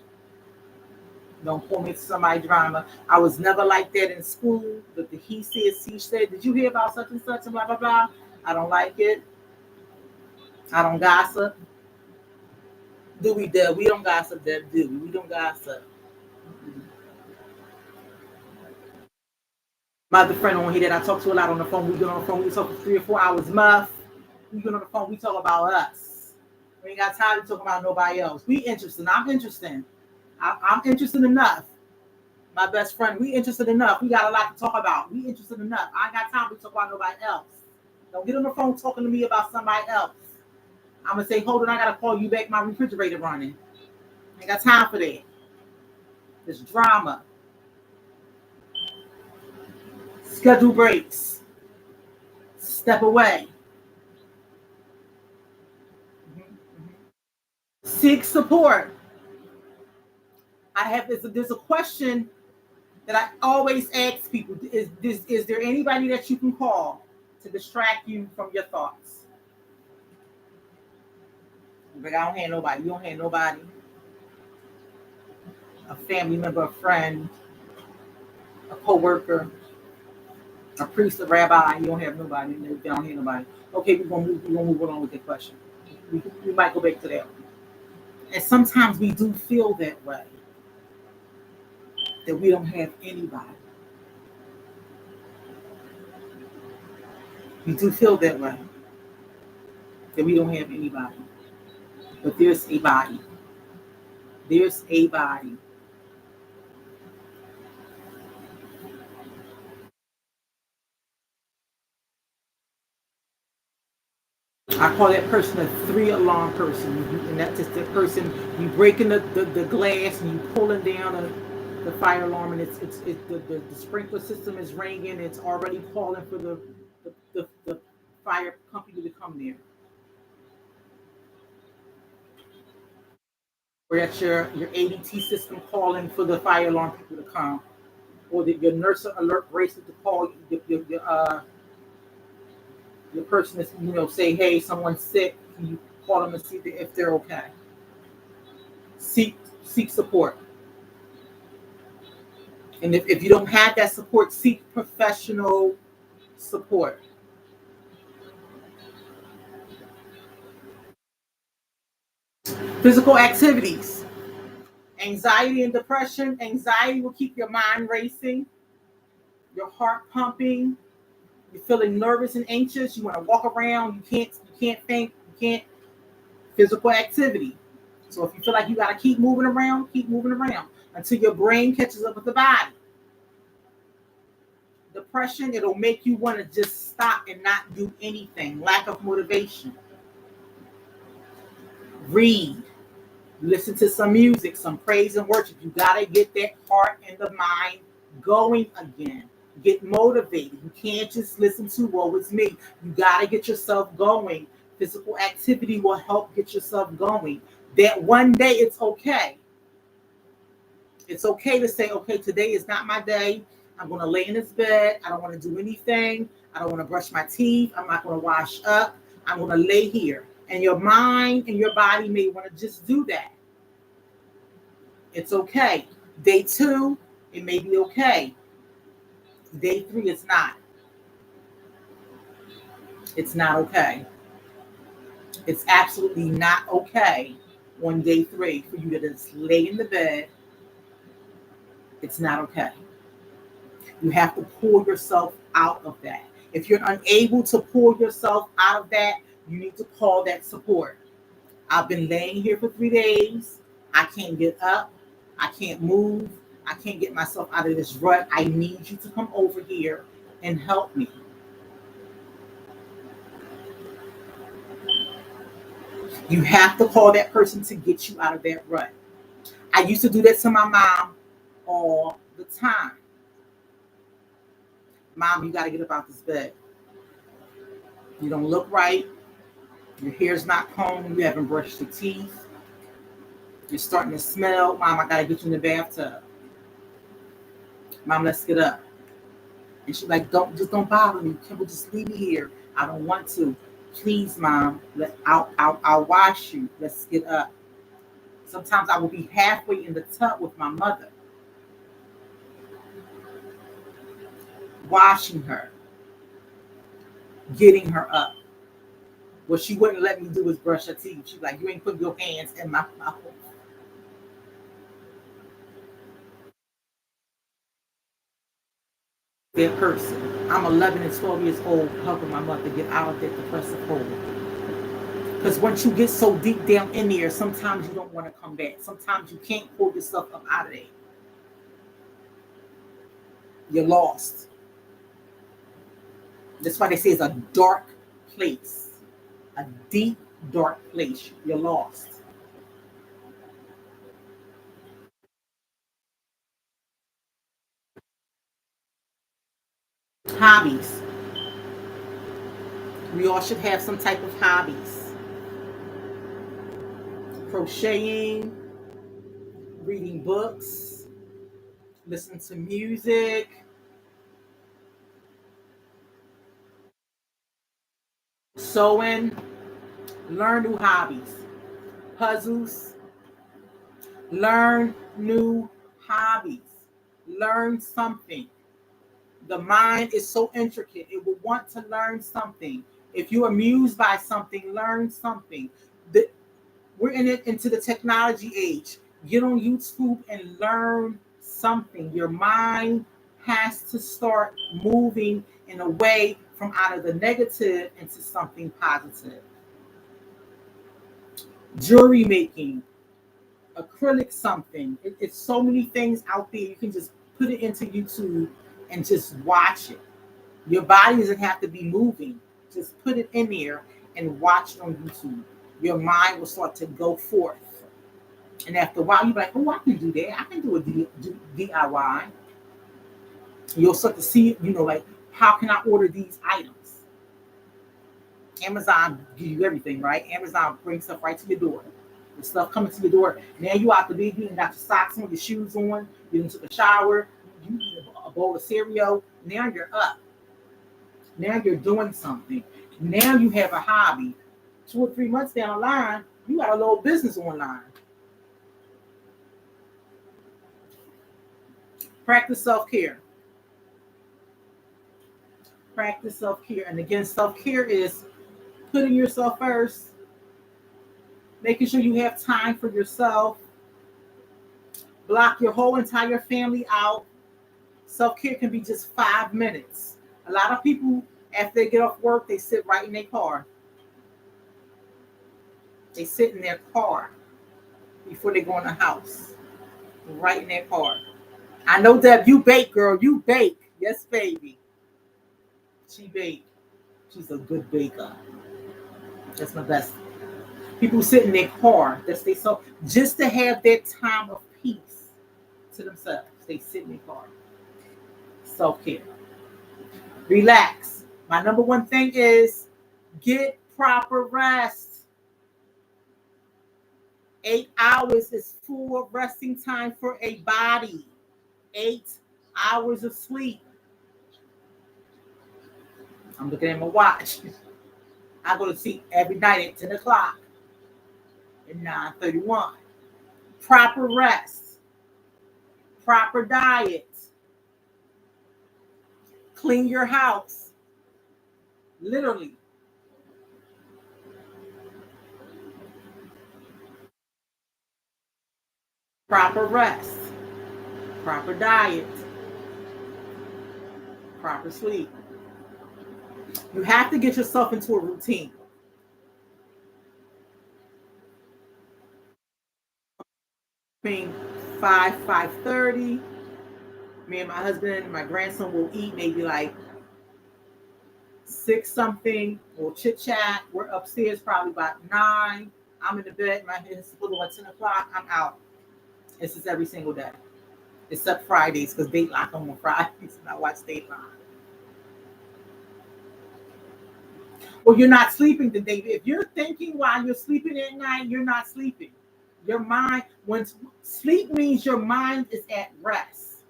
Don't pull me to somebody's drama. I was never like that in school. The he said, she said, did you hear about such and such and blah, blah, blah. I don't like it. I don't gossip. Do we, Deb? We don't gossip, Deb, do we? We don't gossip. My other friend on here that I talk to a lot on the phone, we get on the phone, we talk for 3 or 4 hours, muff. We get on the phone, we talk about us. We ain't got time to talk about nobody else. We interested. I'm interested. I'm interested enough. My best friend, we interested enough. We got a lot to talk about. We interested enough. I ain't got time to talk about nobody else. Don't get on the phone talking to me about somebody else. I'm going to say, hold on, I got to call you back. My refrigerator running. I ain't got time for that. This drama. Schedule breaks. Step away. Seek support. There's a question that I always ask people. Is there anybody that you can call to distract you from your thoughts? But I don't have nobody. You don't have nobody. A family member, a friend, a co-worker, a priest, a rabbi. You don't have nobody. You don't have nobody. Okay, we're gonna move on with the question. We might go back to that one. And sometimes we do feel that way. That we don't have anybody. We do feel that way. That we don't have anybody. But there's a body. There's a body. I call that person a 3-alarm person. And that's just the person, you breaking the glass and you pulling down the fire alarm, and the sprinkler system is ringing. It's already calling for the fire company to come there. Or that's your ADT system calling for the fire alarm people to come. Or your nurse alert bracelet to call your person is, say, hey, someone's sick. Can you call them and see if they're okay? Seek support. And if you don't have that support, seek professional support. Physical activities. Anxiety and depression. Anxiety will keep your mind racing, your heart pumping. You're feeling nervous and anxious. You want to walk around. You can't think. You can't. Physical activity. So if you feel like you got to keep moving around until your brain catches up with the body. Depression, it'll make you want to just stop and not do anything. Lack of motivation. Read. Listen to some music, some praise and worship. You got to get that heart and the mind going again. Get motivated. You can't just listen to, woe is me. You got to get yourself going. Physical activity will help get yourself going. That one day it's okay. It's okay to say, okay, today is not my day. I'm going to lay in this bed. I don't want to do anything. I don't want to brush my teeth. I'm not going to wash up. I'm going to lay here. And your mind and your body may want to just do that. It's okay. Day 2, it may be okay. Day 3, it's not. It's not okay. It's absolutely not okay on day 3 for you to just lay in the bed. It's not okay. You have to pull yourself out of that. If you're unable to pull yourself out of that, you need to call that support. I've been laying here for 3 days. I can't get up. I can't move. I can't get myself out of this rut. I need you to come over here and help me. You have to call that person to get you out of that rut. I used to do that to my mom all the time. Mom, you got to get up out this bed. You don't look right. Your hair's not combed. You haven't brushed your teeth. You're starting to smell. Mom, I got to get you in the bathtub. Mom, let's get up. And she's like, don't bother me. Kimble, just leave me here. I don't want to. Please, Mom, I'll wash you. Let's get up. Sometimes I will be halfway in the tub with my mother, washing her, getting her up. What she wouldn't let me do was brush her teeth. She's like, you ain't putting your hands in my mouth. That person. I'm 11 and 12 years old, helping my mother get out of that depressive hole. Because once you get so deep down in there, sometimes you don't want to come back. Sometimes you can't pull yourself up out of there. You're lost. That's why they say it's a dark place. A deep, dark place. You're lost. Hobbies. We all should have some type of hobbies. Crocheting, reading books, listening to music, sewing, learn new hobbies, puzzles, learn new hobbies, learn something. The mind is so intricate, it will want to learn something. If you're amused by something, learn something. We're into the technology age. Get on YouTube and learn something. Your mind has to start moving in a way from out of the negative into something positive. Jewelry making, acrylic something. It's so many things out there. You can just put it into YouTube and just watch it. Your body doesn't have to be moving. Just put it in there and watch it on YouTube. Your mind will start to go forth. And after a while, you're like, oh, I can do that. I can do a DIY. You'll start to see, like, how can I order these items? Amazon give you everything, right? Amazon brings stuff right to your door. The stuff coming to your door. Now you out the bed, you got your socks on, your shoes on, you took a shower, you eat a bowl of cereal. Now you're up. Now you're doing something. Now you have a hobby. 2 or 3 months down the line, you got a little business online. Practice self-care. Practice self-care. And again, self-care is putting yourself first, making sure you have time for yourself, block your whole entire family out. Self-care can be just 5 minutes. A lot of people, after they get off work, they sit right in their car. They sit in their car before they go in the house. Right in their car. I know, Deb, you bake, girl. You bake. Yes, baby. She baked. She's a good baker. That's my best. People sit in their car. That's they so just to have that time of peace to themselves. They sit in their car. Self-care. Relax. My number one thing is get proper rest. 8 hours is full resting time for a body. 8 hours of sleep. I'm looking at my watch. I go to sleep every night at 10 o'clock and 9:31. Proper rest, proper diet, clean your house. Literally. Proper rest, proper diet, proper sleep. You have to get yourself into a routine. Between 5:30, me and my husband and my grandson will eat maybe like 6 something. We'll chit chat. We're upstairs probably about 9. I'm in the bed. My head is a little at 10 o'clock. I'm out. This is every single day, except Fridays because Dateline on Fridays and I watch Dateline. Well, you're not sleeping today. If you're thinking while you're sleeping at night, you're not sleeping. Your mind, when sleep means your mind is at rest.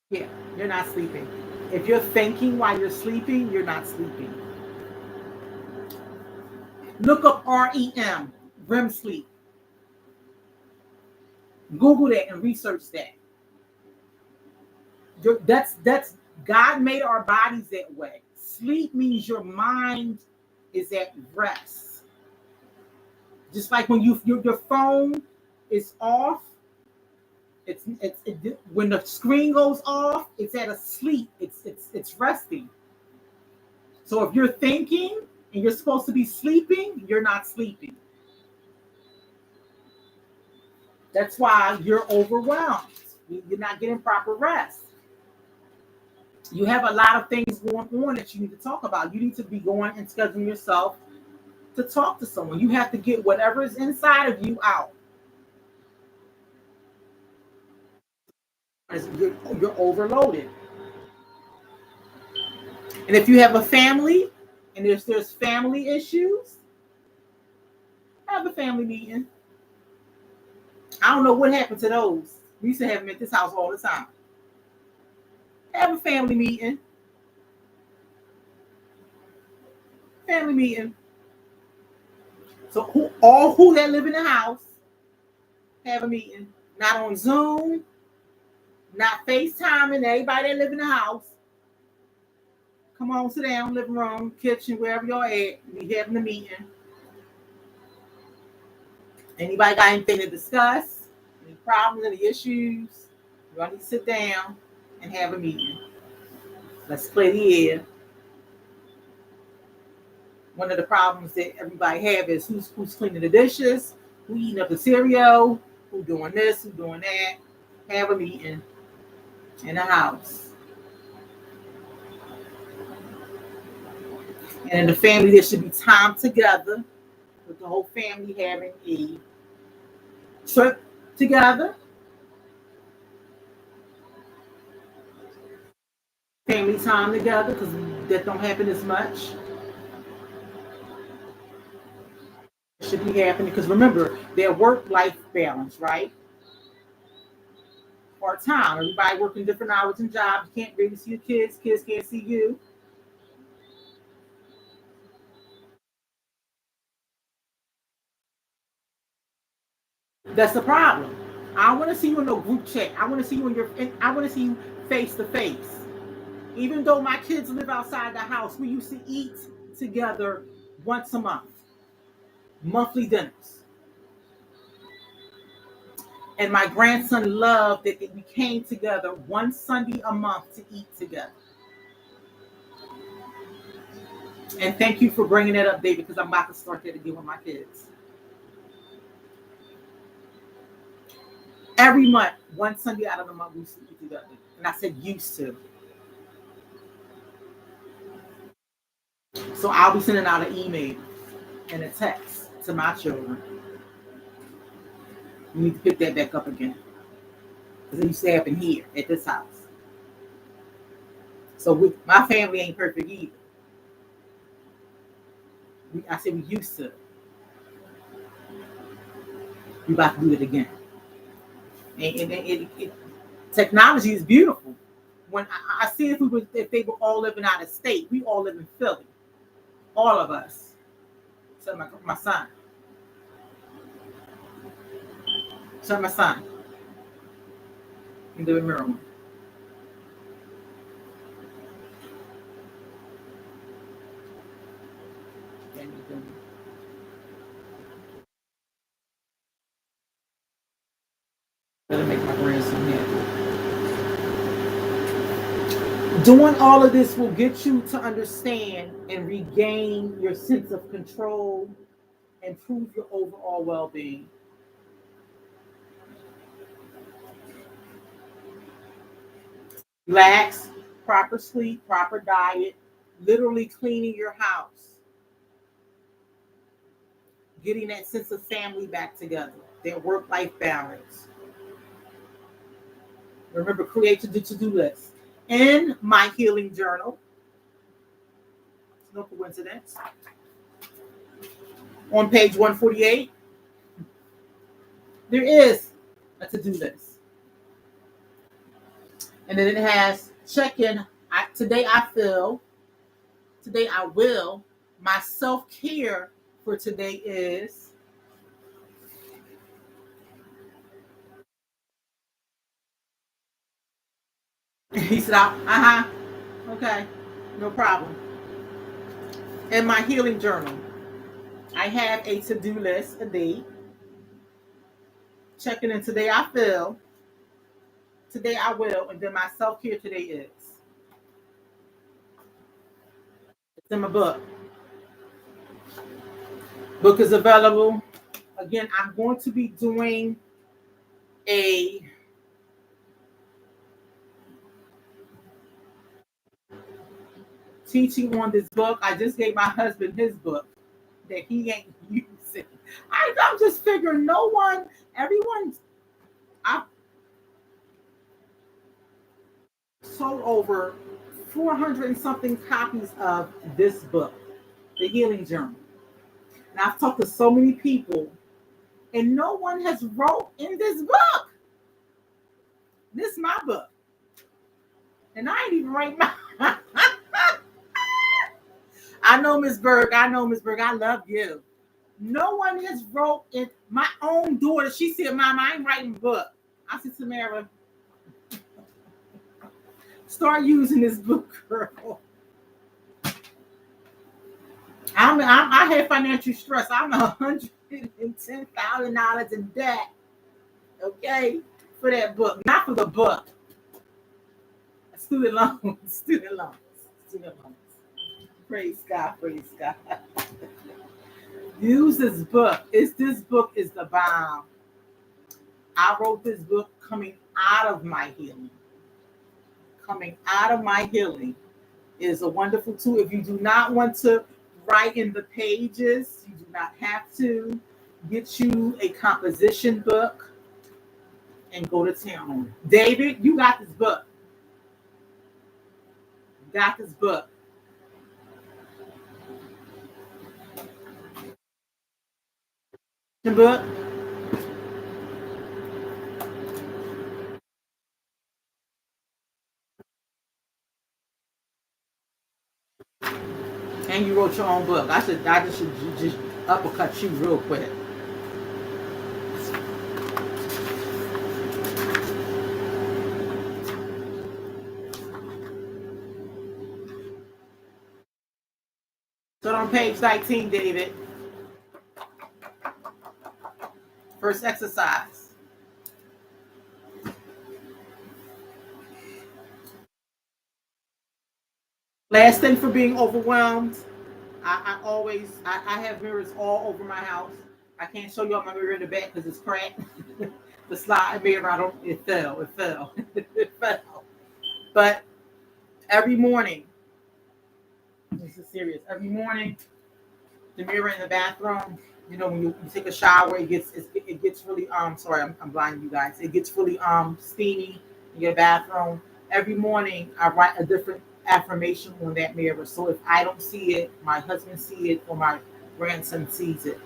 Yeah, you're not sleeping. If you're thinking while you're sleeping, you're not sleeping. Look up REM sleep. Google that and research that. That's God made our bodies that way. Sleep means your mind is at rest. Just like when your phone is off, when the screen goes off, it's at a sleep. It's resting. So if you're thinking and you're supposed to be sleeping, you're not sleeping. That's why you're overwhelmed. You're not getting proper rest. You have a lot of things going on that you need to talk about. You need to be going and scheduling yourself to talk to someone. You have to get whatever is inside of you out. You're overloaded. And if you have a family and there's family issues, have a family meeting. I don't know what happened to those. We used to have them at this house all the time. Have a family meeting. Family meeting. So who that live in the house, have a meeting. Not on Zoom, not FaceTiming everybody that live in the house. Come on, sit down, living room, kitchen, wherever you're at. We having a meeting. Anybody got anything to discuss? Any problems, any issues? You all need to sit down and have a meeting. Let's play the air. One of the problems that everybody have is who's cleaning the dishes, who eating up the cereal, who doing this, who doing that. Have a meeting in the house. And in the family, there should be time together with the whole family having a trip together. Family time together because that don't happen as much. It should be happening because remember, their work-life balance, right? Or time. Everybody working different hours and jobs. You can't really see your kids. Kids can't see you. That's the problem. I want to see you in a group chat. I want to see you in your. I want to see you face to face. Even though my kids live outside the house, we used to eat together once a month, monthly dinners. And my grandson loved that we came together one Sunday a month to eat together. And thank you for bringing that up, David, because I'm about to start that again with my kids. Every month, one Sunday out of the month, we used to eat together. And I said used to. So I'll be sending out an email and a text to my children. We need to pick that back up again. Because it used to happen here at this house. So my family ain't perfect either. I said we used to. We about to do it again. And technology is beautiful. When I see if they were all living out of state, we all live in Philly, all of us. So my son, my son, in the Maryland. That'll make my grandson happy. Doing all of this will get you to understand and regain your sense of control, improve your overall well-being. Relax, proper sleep, proper diet, literally cleaning your house, getting that sense of family back together, their work-life balance. Remember, create your to-do list. In my healing journal, no coincidence, on page 148, there is a to-do list. And then it has check-in. Today I will. My self-care for today is. He said, okay, no problem. In my healing journal, I have a to-do list a day. Checking in today I feel. Today I will. And then my self-care today is. It's in my book. Book is available. Again, I'm going to be doing a teaching on this book. I just gave my husband his book that he ain't using. I'm just figuring I've sold over 400 and something copies of this book, The Healing Journal. And I've talked to so many people, and no one has wrote in this book. This is my book. And I ain't even write my I know, Miss Berg. I love you. No one has wrote it. My own daughter, she said, Mom, I ain't writing a book. I said, Samara, start using this book, girl. I had financial stress. I'm $110,000 in debt. Okay, for that book, not for the book. Student loans, student loans, student loans. Praise God, praise God. Use this book. This book is the bomb. I wrote this book coming out of my healing. Coming out of my healing is a wonderful tool. If you do not want to write in the pages, you do not have to. Get you a composition book and go to town on it. David, you got this book. You got this book. The book. And you wrote your own book. I just uppercut you real quick. So on page 19, David. First exercise. Last thing for being overwhelmed. I have mirrors all over my house. I can't show you all my mirror in the back because it's cracked. The slide mirror, it fell. It fell. But every morning, this is serious. Every morning, the mirror in the bathroom, when you take a shower, it gets really sorry, I'm blinding you guys. It gets really steamy in your bathroom. Every morning I write a different affirmation on that mirror. So if I don't see it, my husband see it, or my grandson sees it.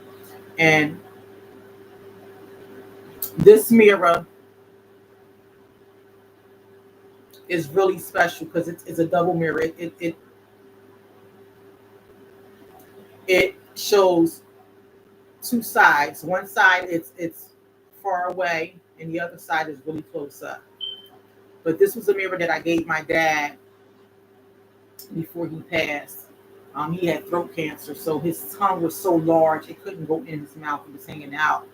And this mirror is really special because it's a double mirror. It shows two sides. One side it's far away, and the other side is really close up. But this was a mirror that I gave my dad before he passed. He had throat cancer, so his tongue was so large it couldn't go in his mouth; it was hanging out.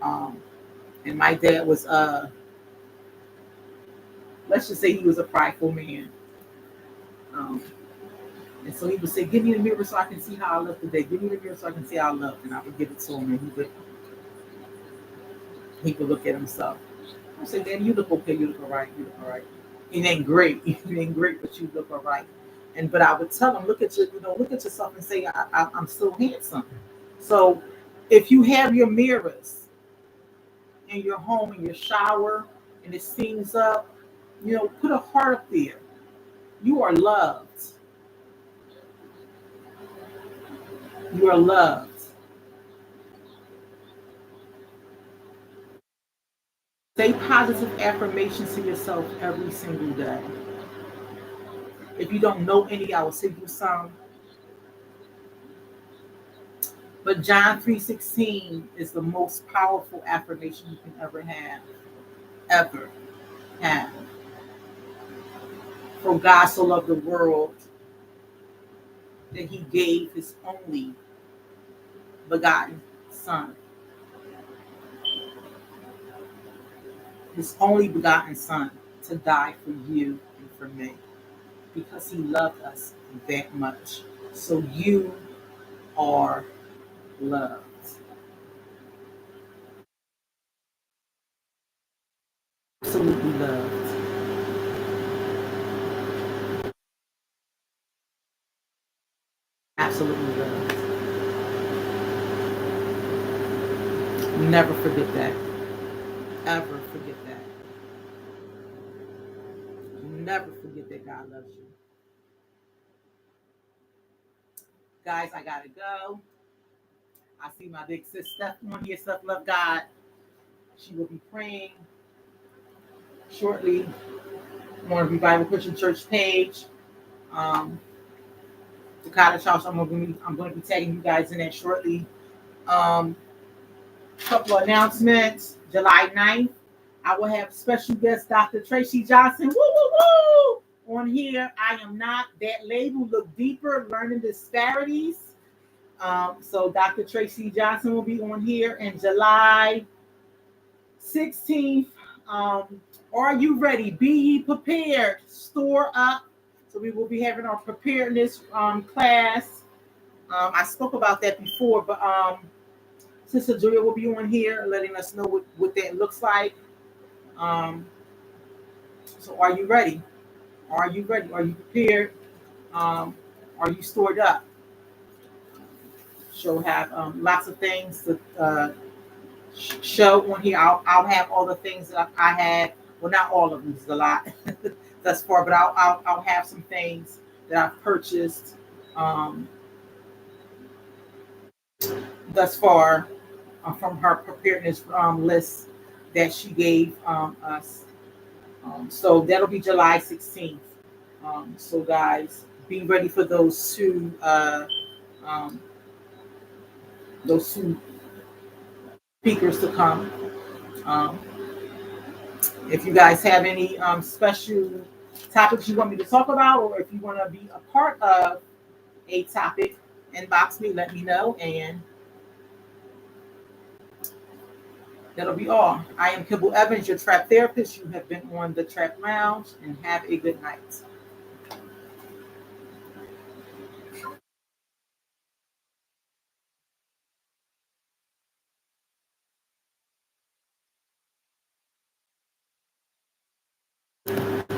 Um, and my dad was, let's just say, he was a prideful man. Um, and so he would say, "Give me the mirror so I can see how I look today. Give me the mirror so I can see how I look." And I would give it to him, and he would look at himself. I say, "Daddy, you look okay. You look all right. You look all right. It ain't great. It ain't great, but you look all right." But I would tell him, look at yourself and say, I'm still handsome. So if you have your mirrors in your home, in your shower, and it steams up, put a heart up there. You are loved. You are loved. Say positive affirmations to yourself every single day. If you don't know any, I will send you some. But John 3:16 is the most powerful affirmation you can ever have. Ever have. For God so loved the world that he gave his only begotten son. His only begotten son to die for you and for me. Because he loved us that much. So you are loved. Absolutely loved. Absolutely loved. Never forget that. Ever forget that. Never forget that God loves you. Guys, I gotta go. I see my big sis Steph on here. Steph love God. She will be praying shortly on Revival Christian Church page. Um, the Cottage House. I'm going to be tagging you guys in that shortly. Um, Couple of announcements. July 9th, I will have special guest Dr. Tracy Johnson. Woo woo woo! On here, I am not that label. Look deeper, learning disparities. So Dr. Tracy Johnson will be on here in July 16th. Are you ready? Be ye prepared. Store up. So we will be having our preparedness class. I spoke about that before, but Sister Julia will be on here letting us know what that looks like. Um, so are you ready? Are you ready? Are you prepared? Um, are you stored up? She'll have lots of things to show on here. I'll have all the things that I had. Well, not all of them. It's a lot thus far, but I'll have some things that I've purchased um, thus far from her preparedness list that she gave us. So that'll be July 16th. So guys, be ready for um, those two speakers to come. Um, if you guys have any special topics you want me to talk about, or if you want to be a part of a topic, inbox me, let me know, and that'll be all. I am Kimble Evans, your trap therapist. You have been on the Trap Lounge, and have a good night.